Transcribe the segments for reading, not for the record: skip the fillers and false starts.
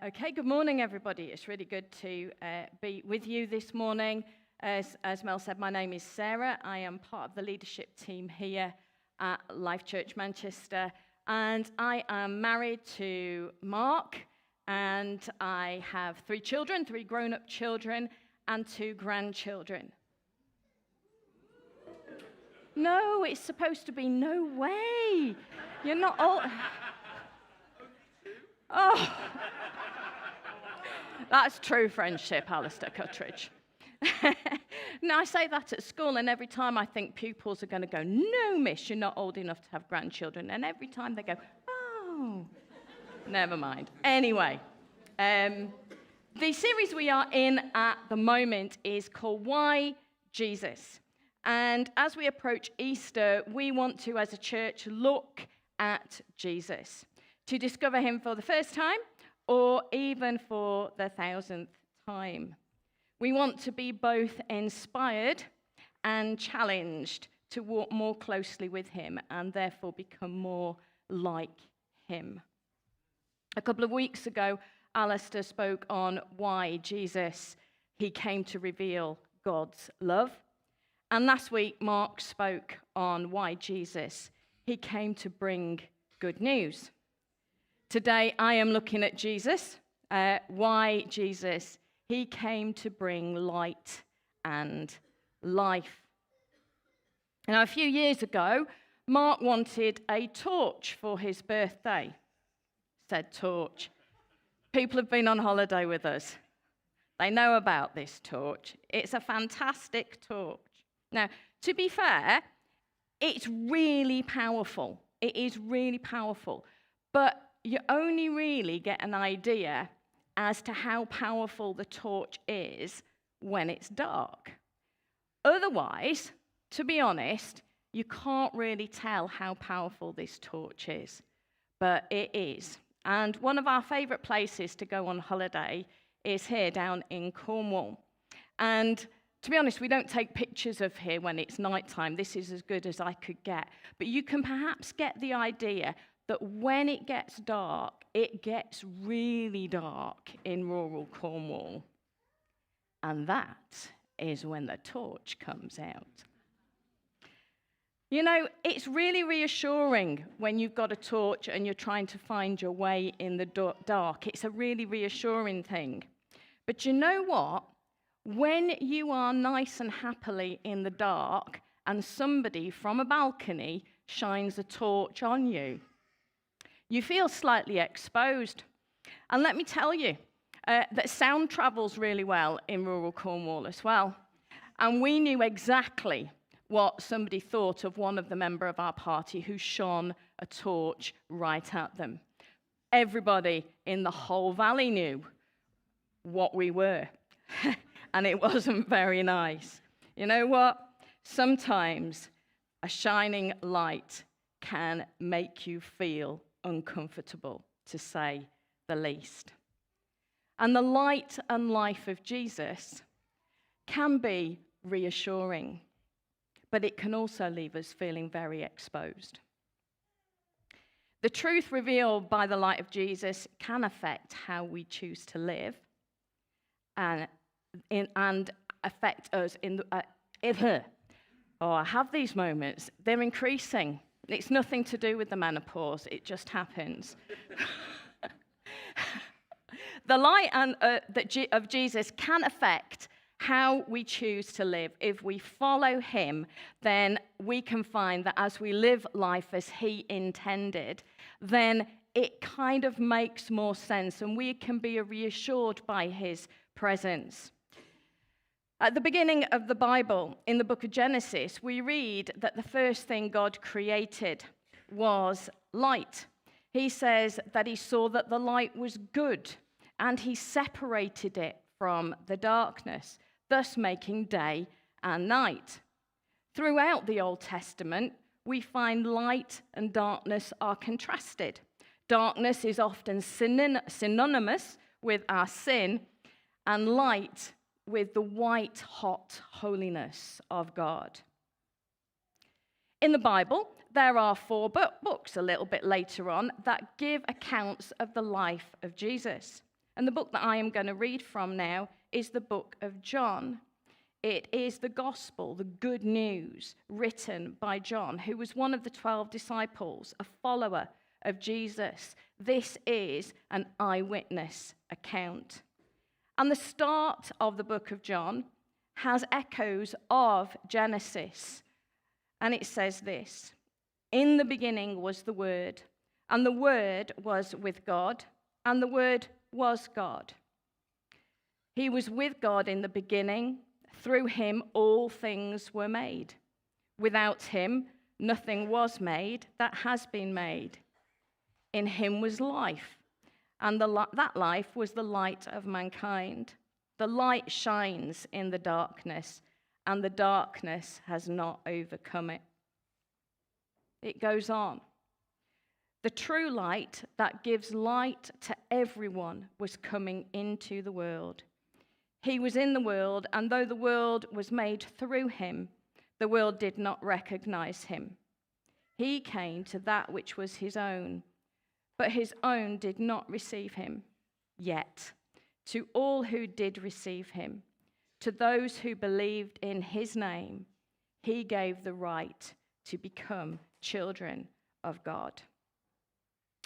Okay, good morning, everybody. It's really good to be with you this morning. As Mel said, my name is Sarah. I am part of the leadership team here at Life Church Manchester, and I am married to Mark, and I have 3 children, 3 grown-up children, and 2 grandchildren. No, it's supposed to be no way. You're not all... Oh, that's true friendship, Alistair Cuttridge. Now, I say that at school, and every time I think pupils are going to go, no, miss, you're not old enough to have grandchildren. And every time they go, oh, never mind. Anyway, the series we are in at the moment is called Why Jesus? And as we approach Easter, we want to, as a church, look at Jesus, to discover him for the first time or even for the 1000th time. We want to be both inspired and challenged to walk more closely with him and therefore become more like him. A couple of weeks ago, Alistair spoke on why Jesus, he came to reveal God's love. And last week, Mark spoke on why Jesus, he came to bring good news. Today, I am looking at Jesus, why Jesus, he came to bring light and life. Now, a few years ago, Mark wanted a torch for his birthday. Said torch. People have been on holiday with us. They know about this torch. It's a fantastic torch. Now, to be fair, it's really powerful. It is really powerful. But you only really get an idea as to how powerful the torch is when it's dark. Otherwise, to be honest, you can't really tell how powerful this torch is. But it is. And one of our favourite places to go on holiday is here down in Cornwall. And to be honest, we don't take pictures of here when it's nighttime. This is as good as I could get. But you can perhaps get the idea that when it gets dark, it gets really dark in rural Cornwall. And that is when the torch comes out. You know, it's really reassuring when you've got a torch and you're trying to find your way in the dark. It's a really reassuring thing. But you know what? When you are nice and happily in the dark and somebody from a balcony shines a torch on you, you feel slightly exposed. And let me tell you that sound travels really well in rural Cornwall as well. And we knew exactly what somebody thought of one of the members of our party who shone a torch right at them. Everybody in the whole valley knew what we were. And it wasn't very nice. You know what? Sometimes a shining light can make you feel uncomfortable, to say the least. And the light and life of Jesus can be reassuring, but it can also leave us feeling very exposed. The truth revealed by the light of Jesus can affect how we choose to live and affect us in the... I have these moments. They're increasing. It's nothing to do with the menopause. It just happens. The light of Jesus can affect how we choose to live. If we follow him, then we can find that as we live life as he intended, then it kind of makes more sense, and we can be reassured by his presence. At the beginning of the Bible, in the book of Genesis, we read that the first thing God created was light. He says that he saw that the light was good, and he separated it from the darkness, thus making day and night. Throughout the Old Testament, we find light and darkness are contrasted. Darkness is often synonymous with our sin, and light with the white-hot holiness of God. In the Bible, there are 4 books a little bit later on that give accounts of the life of Jesus. And the book that I am going to read from now is the book of John. It is the gospel, the good news, written by John, who was one of the 12 disciples, a follower of Jesus. This is an eyewitness account. And the start of the book of John has echoes of Genesis. And it says this: "In the beginning was the Word, and the Word was with God, and the Word was God. He was with God in the beginning. Through him all things were made. Without him nothing was made that has been made. In him was life, and that life was the light of mankind. The light shines in the darkness, and the darkness has not overcome it." It goes on. "The true light that gives light to everyone was coming into the world. He was in the world, and though the world was made through him, the world did not recognize him. He came to that which was his own, but his own did not receive him. Yet, to all who did receive him, to those who believed in his name, he gave the right to become children of God."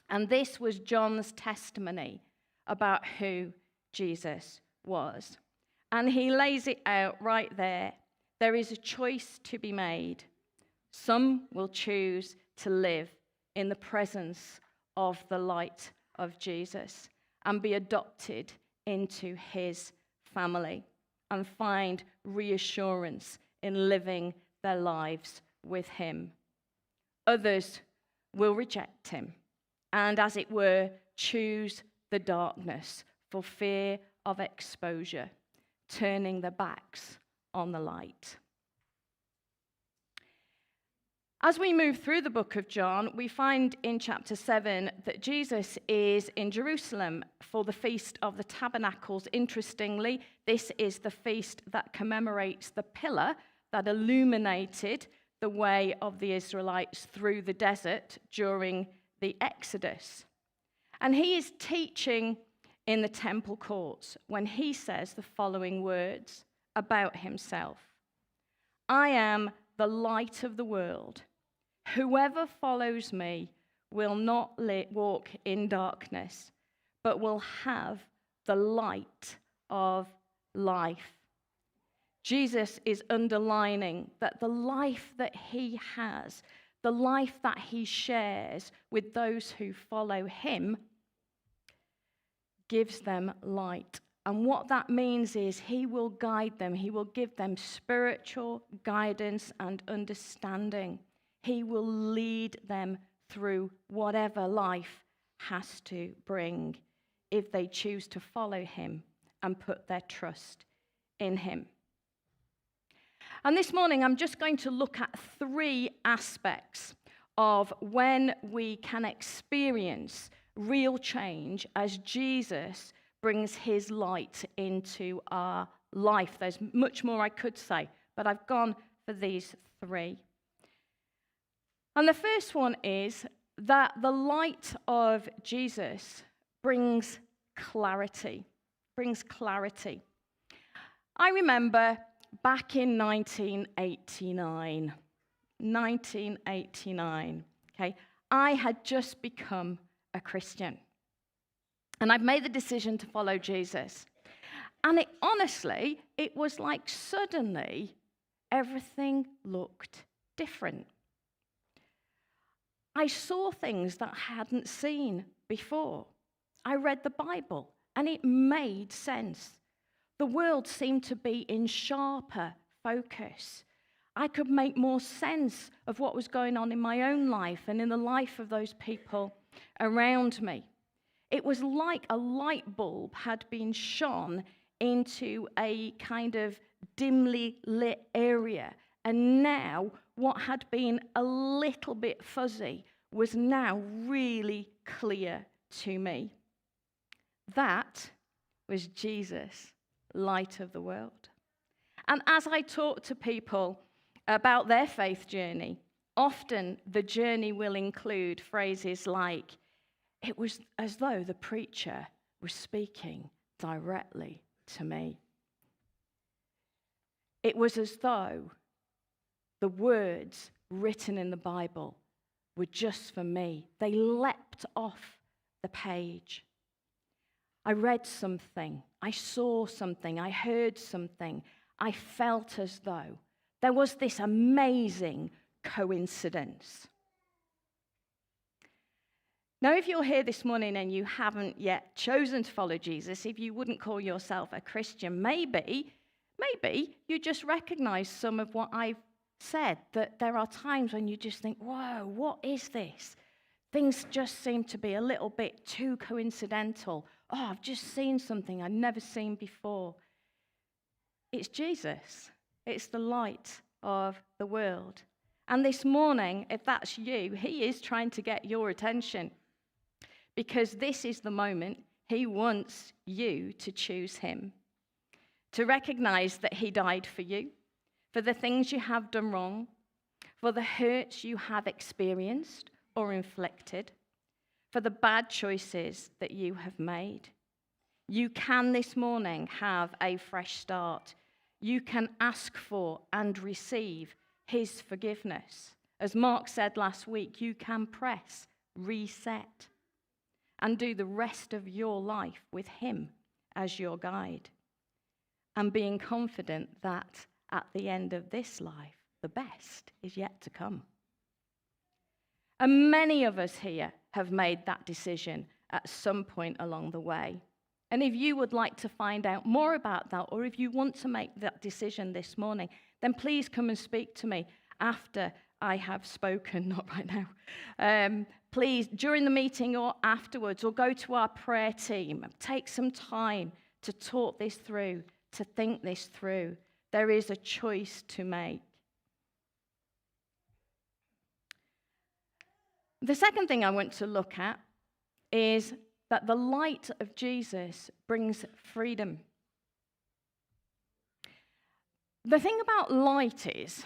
And this was John's testimony about who Jesus was. And he lays it out right there. There is a choice to be made. Some will choose to live in the presence of the light of Jesus and be adopted into his family and find reassurance in living their lives with him. Others will reject him and, as it were, choose the darkness for fear of exposure, turning their backs on the light. As we move through the book of John, we find in chapter 7 that Jesus is in Jerusalem for the Feast of the Tabernacles. Interestingly, this is the feast that commemorates the pillar that illuminated the way of the Israelites through the desert during the Exodus. And he is teaching in the temple courts when he says the following words about himself: "I am the light of the world. Whoever follows me will not walk in darkness, but will have the light of life." Jesus is underlining that the life that he has, the life that he shares with those who follow him, gives them light. And what that means is he will guide them. He will give them spiritual guidance and understanding. He will lead them through whatever life has to bring if they choose to follow him and put their trust in him. And this morning, I'm just going to look at 3 aspects of when we can experience real change as Jesus brings his light into our life. There's much more I could say, but I've gone for these 3. And the first one is that the light of Jesus brings clarity. I remember back in 1989, okay, I had just become a Christian. And I've made the decision to follow Jesus. And it was like suddenly everything looked different. I saw things that I hadn't seen before. I read the Bible, and it made sense. The world seemed to be in sharper focus. I could make more sense of what was going on in my own life and in the life of those people around me. It was like a light bulb had been shone into a kind of dimly lit area, and now what had been a little bit fuzzy was now really clear to me. That was Jesus, light of the world. And as I talk to people about their faith journey, often the journey will include phrases like, "It was as though the preacher was speaking directly to me. It was as though the words written in the Bible were just for me. They leapt off the page. I read something, I saw something, I heard something. I felt as though there was this amazing coincidence. Now, if you're here this morning and you haven't yet chosen to follow Jesus, if you wouldn't call yourself a Christian, maybe you just recognize some of what I've said, that there are times when you just think, whoa, what is this? Things just seem to be a little bit too coincidental. Oh, I've just seen something I've never seen before. It's Jesus. It's the light of the world. And this morning, if that's you, he is trying to get your attention, because this is the moment he wants you to choose him, to recognize that he died for you, for the things you have done wrong, for the hurts you have experienced or inflicted, for the bad choices that you have made. You can this morning have a fresh start. You can ask for and receive his forgiveness. As Mark said last week, you can press reset and do the rest of your life with him as your guide, and being confident that at the end of this life, the best is yet to come. And many of us here have made that decision at some point along the way. And if you would like to find out more about that, or if you want to make that decision this morning, then please come and speak to me after I have spoken, not right now. Please, during the meeting or afterwards, or go to our prayer team. Take some time to talk this through, to think this through. There is a choice to make. The second thing I want to look at is that the light of Jesus brings freedom. The thing about light is,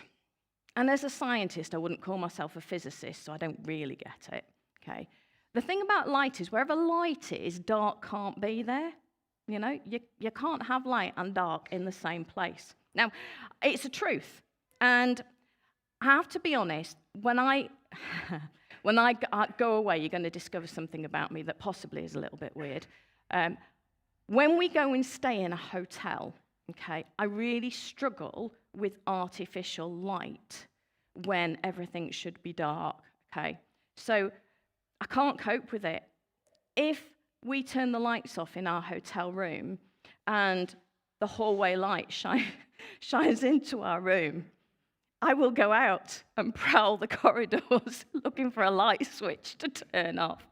and as a scientist, I wouldn't call myself a physicist, so I don't really get it, okay? The thing about light is, wherever light is, dark can't be there. You know, you can't have light and dark in the same place. Now, it's a truth, and I have to be honest, when I go away, you're going to discover something about me that possibly is a little bit weird. When we go and stay in a hotel, okay, I really struggle with artificial light when everything should be dark, okay? So I can't cope with it. If we turn the lights off in our hotel room and the hallway light shines into our room, I will go out and prowl the corridors looking for a light switch to turn off.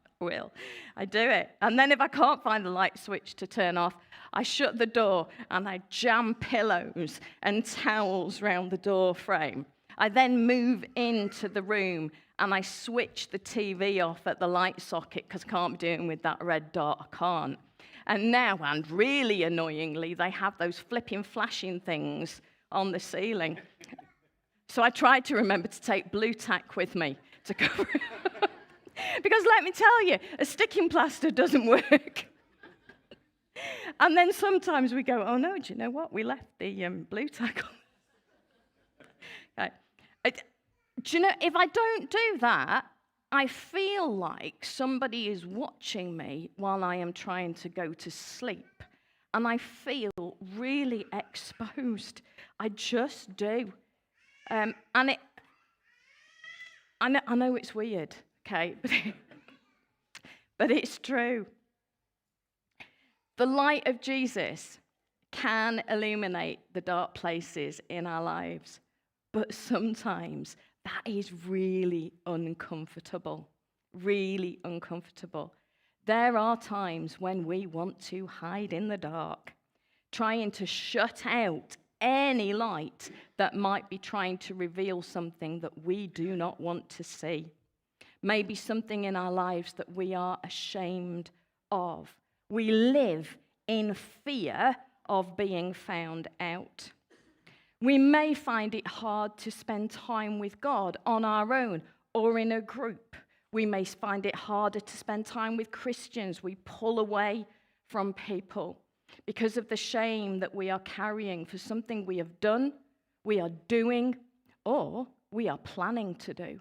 I do it. And then if I can't find the light switch to turn off, I shut the door and I jam pillows and towels round the door frame. I then move into the room and I switch the TV off at the light socket because I can't be doing with that red dot. I can't. And now, and really annoyingly, they have those flipping flashing things on the ceiling. So I tried to remember to take blue tack with me to cover it. Because let me tell you, a sticking plaster doesn't work. And then sometimes we go, oh no, do you know what? We left the blue tack on. Okay. Do you know, if I don't do that, I feel like somebody is watching me while I am trying to go to sleep. And I feel really exposed. I just do. I know it's weird, okay, but it's true. The light of Jesus can illuminate the dark places in our lives, but sometimes that is really uncomfortable, really uncomfortable. There are times when we want to hide in the dark, trying to shut out any light that might be trying to reveal something that we do not want to see. Maybe something in our lives that we are ashamed of. We live in fear of being found out. We may find it hard to spend time with God on our own or in a group. We may find it harder to spend time with Christians. We pull away from people because of the shame that we are carrying for something we have done, we are doing, or we are planning to do.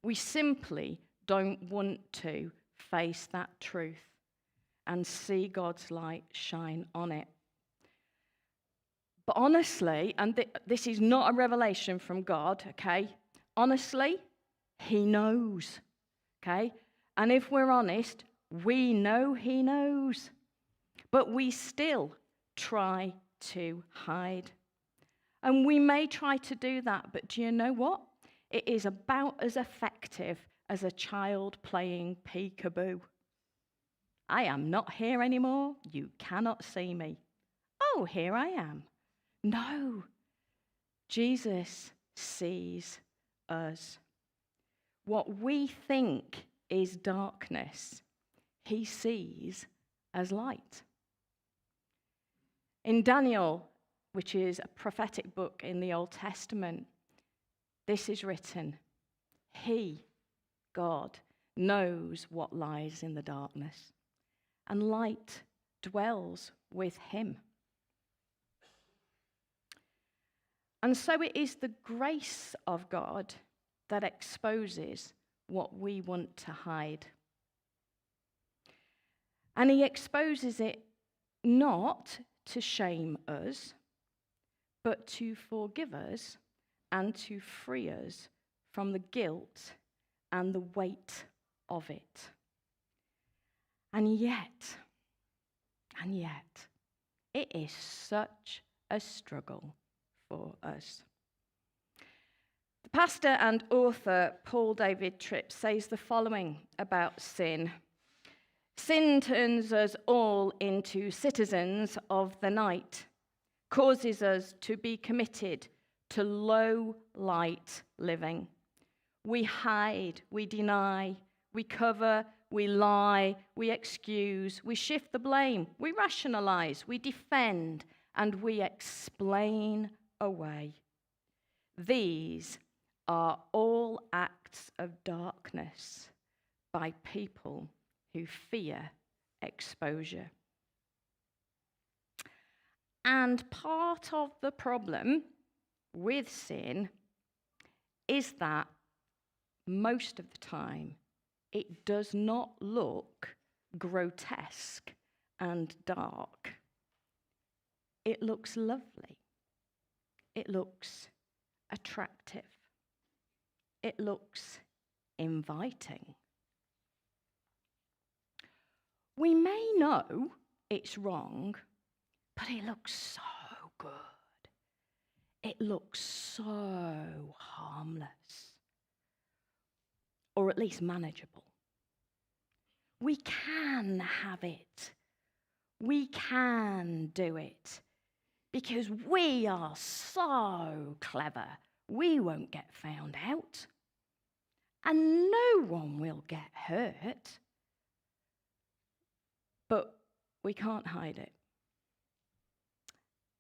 We simply don't want to face that truth and see God's light shine on it. But honestly, and this is not a revelation from God, okay? Honestly, he knows, okay? And if we're honest, we know he knows. But we still try to hide. And we may try to do that, but do you know what? It is about as effective as a child playing peekaboo. I am not here anymore. You cannot see me. Oh, here I am. No, Jesus sees us. What we think is darkness, he sees as light. In Daniel, which is a prophetic book in the Old Testament, this is written: he, God, knows what lies in the darkness, and light dwells with him. And so it is the grace of God that exposes what we want to hide. And he exposes it not to shame us, but to forgive us and to free us from the guilt and the weight of it. And yet, it is such a struggle for us. The pastor and author Paul David Tripp says the following about sin. Sin turns us all into citizens of the night, causes us to be committed to low light living. We hide, we deny, we cover, we lie, we excuse, we shift the blame, we rationalize, we defend, and we explain away. These are all acts of darkness by people who fear exposure. And part of the problem with sin is that most of the time it does not look grotesque and dark. It looks lovely. It looks attractive. It looks inviting. We may know it's wrong, but it looks so good. It looks so harmless, or at least manageable. We can have it. We can do it because we are so clever. We won't get found out, and no one will get hurt. But we can't hide it.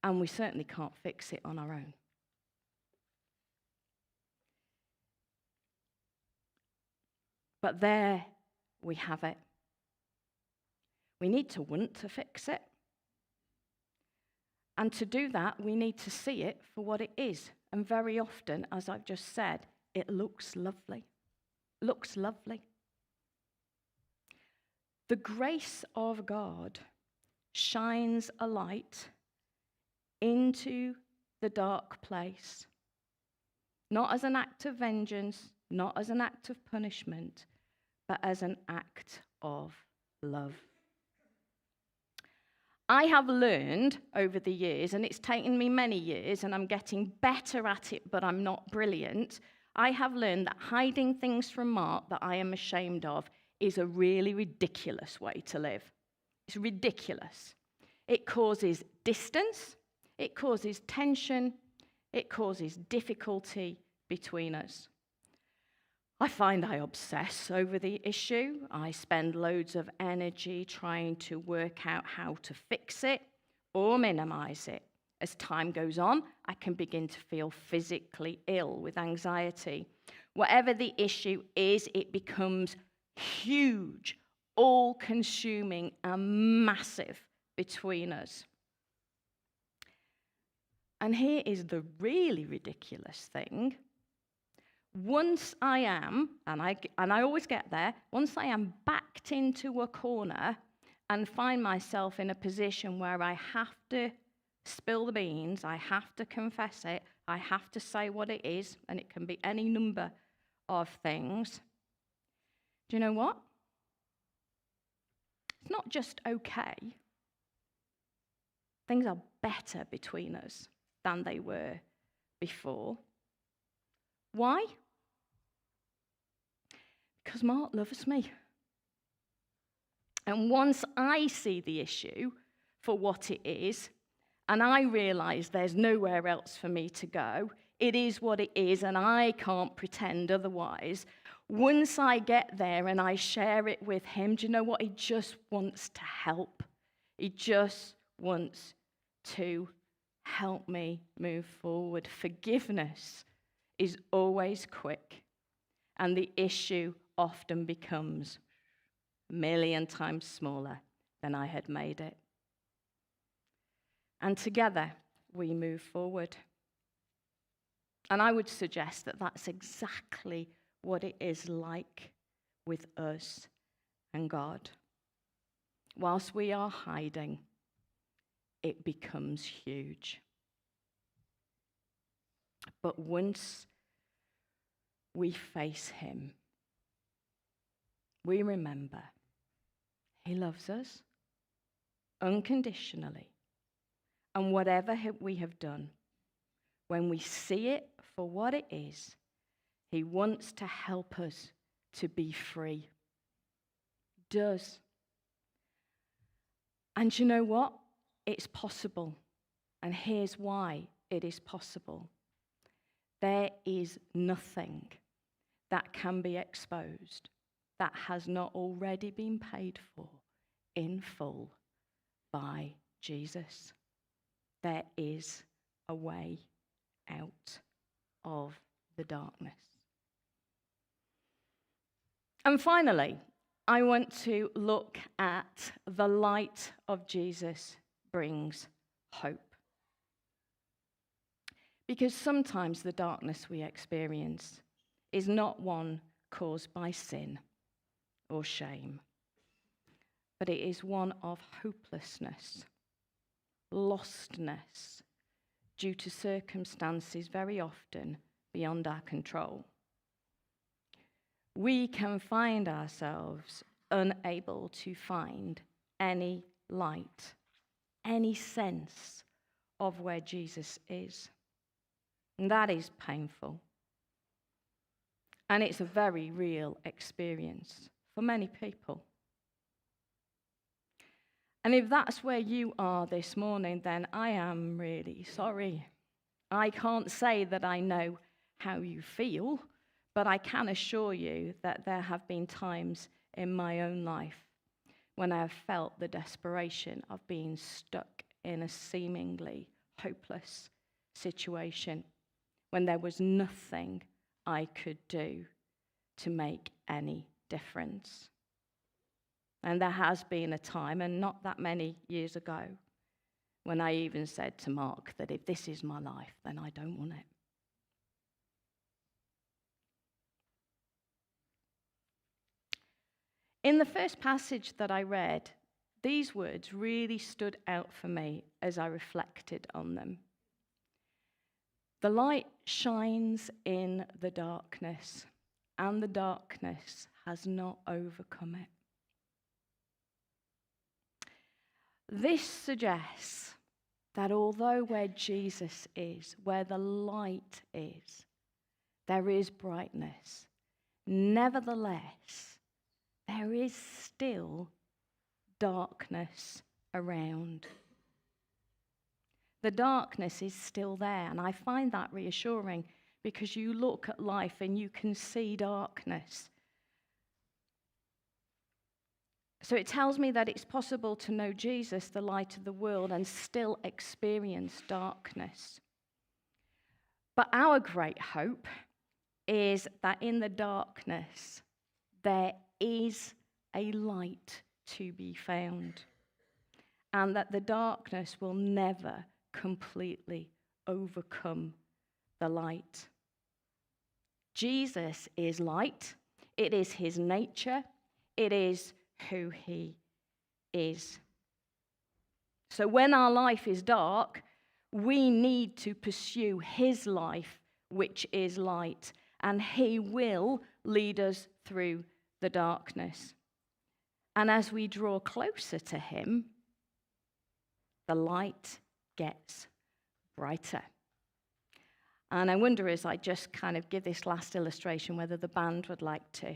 And we certainly can't fix it on our own. But there we have it. We need to want to fix it. And to do that, we need to see it for what it is. And very often, as I've just said, it looks lovely. Looks lovely. The grace of God shines a light into the dark place, not as an act of vengeance, not as an act of punishment, but as an act of love. I have learned over the years, and it's taken me many years, and I'm getting better at it, but I'm not brilliant. I have learned that hiding things from Mark that I am ashamed of is a really ridiculous way to live. It's ridiculous. It causes distance, it causes tension, it causes difficulty between us. I find I obsess over the issue. I spend loads of energy trying to work out how to fix it or minimize it. As time goes on, I can begin to feel physically ill with anxiety. Whatever the issue is, it becomes huge, all-consuming and massive between us. And here is the really ridiculous thing. Once I am, and I always get there, once I am backed into a corner and find myself in a position where I have to spill the beans, I have to confess it, I have to say what it is, and it can be any number of things. Do you know what? It's not just okay. Things are better between us than they were before. Why? Because Mark loves me. And once I see the issue for what it is, and I realize there's nowhere else for me to go, it is what it is, and I can't pretend otherwise. Once I get there and I share it with him, do you know what? He just wants to help. He just wants to help me move forward. Forgiveness is always quick, and the issue often becomes a million times smaller than I had made it. And together, we move forward. And I would suggest that that's exactly what it is like with us and God. Whilst we are hiding, it becomes huge. But once we face him, we remember he loves us unconditionally. And whatever we have done, when we see it for what it is, he wants to help us to be free. He does. And you know what? It's possible. And here's why it is possible. There is nothing that can be exposed that has not already been paid for in full by Jesus. There is a way out of the darkness. And finally, I want to look at the light of Jesus brings hope. Because sometimes the darkness we experience is not one caused by sin or shame, but it is one of hopelessness, lostness, due to circumstances very often beyond our control. We can find ourselves unable to find any light, any sense of where Jesus is. And that is painful. And it's a very real experience for many people. And if that's where you are this morning, then I am really sorry. I can't say that I know how you feel, but I can assure you that there have been times in my own life when I have felt the desperation of being stuck in a seemingly hopeless situation, when there was nothing I could do to make any difference. And there has been a time, and not that many years ago, when I even said to Mark that if this is my life, then I don't want it. In the first passage that I read, these words really stood out for me as I reflected on them. The light shines in the darkness, and the darkness has not overcome it. This suggests that although where Jesus is, where the light is, there is brightness, nevertheless, there is still darkness around. The darkness is still there, and I find that reassuring because you look at life and you can see darkness. So it tells me that it's possible to know Jesus, the light of the world, and still experience darkness. But our great hope is that in the darkness, there is a light to be found, and that the darkness will never completely overcome the light. Jesus is light. It is his nature. It is who he is. So when our life is dark, we need to pursue his life, which is light, and he will lead us through the darkness. And as we draw closer to him, the light gets brighter. And I wonder, as I just kind of give this last illustration, whether the band would like to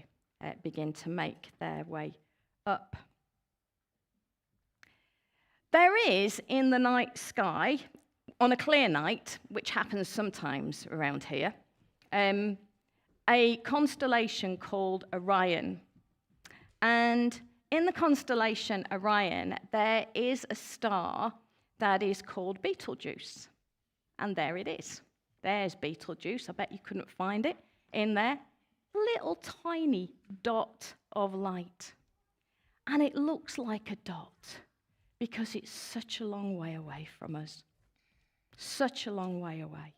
begin to make their way up. There is in the night sky, on a clear night, which happens sometimes around here, a constellation called Orion. And in the constellation Orion, there is a star that is called Betelgeuse. And there it is. There's Betelgeuse. I bet you couldn't find it in there. Little tiny dot of light. And it looks like a dot because it's such a long way away from us. Such a long way away.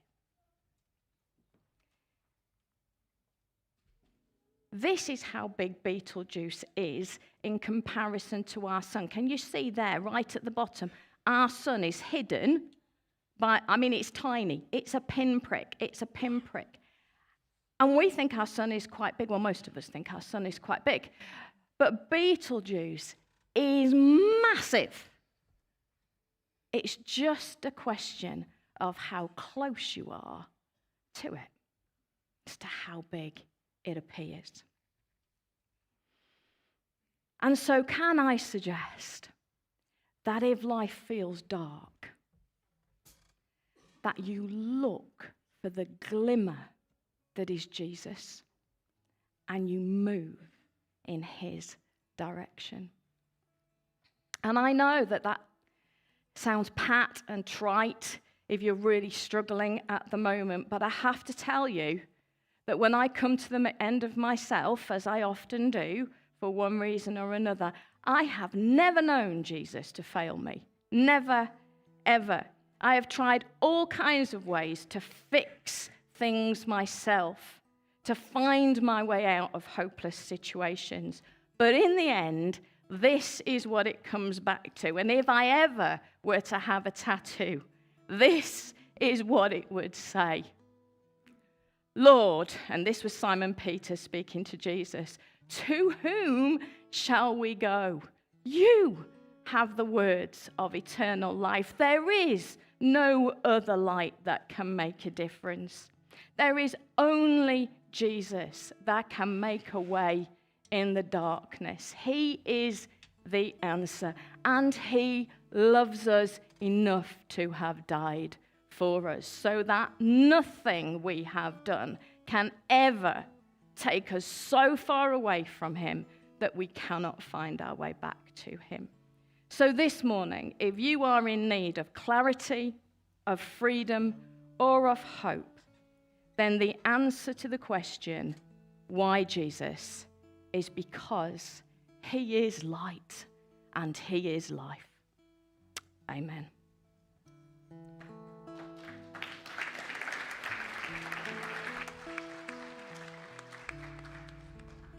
This is how big Betelgeuse is in comparison to our sun. Can you see there, right at the bottom? Our sun is hidden by, it's tiny. It's a pinprick. It's a pinprick. And we think our sun is quite big. Well, most of us think our sun is quite big. But Betelgeuse is massive. It's just a question of how close you are to it, as to how big it appears. And so can I suggest that if life feels dark, that you look for the glimmer that is Jesus and you move in his direction. And I know that sounds pat and trite if you're really struggling at the moment, but I have to tell you that when I come to the end of myself, as I often do, for one reason or another, I have never known Jesus to fail me. Never, ever. I have tried all kinds of ways to fix things myself, to find my way out of hopeless situations. But in the end, this is what it comes back to. And if I ever were to have a tattoo, this is what it would say. Lord, and this was Simon Peter speaking to Jesus, to whom shall we go? You have the words of eternal life. There is no other light that can make a difference. There is only Jesus that can make a way in the darkness. He is the answer, and he loves us enough to have died for us, so that nothing we have done can ever take us so far away from him that we cannot find our way back to him. So this morning, if you are in need of clarity, of freedom, or of hope, then the answer to the question, why Jesus, is because he is light and he is life. Amen.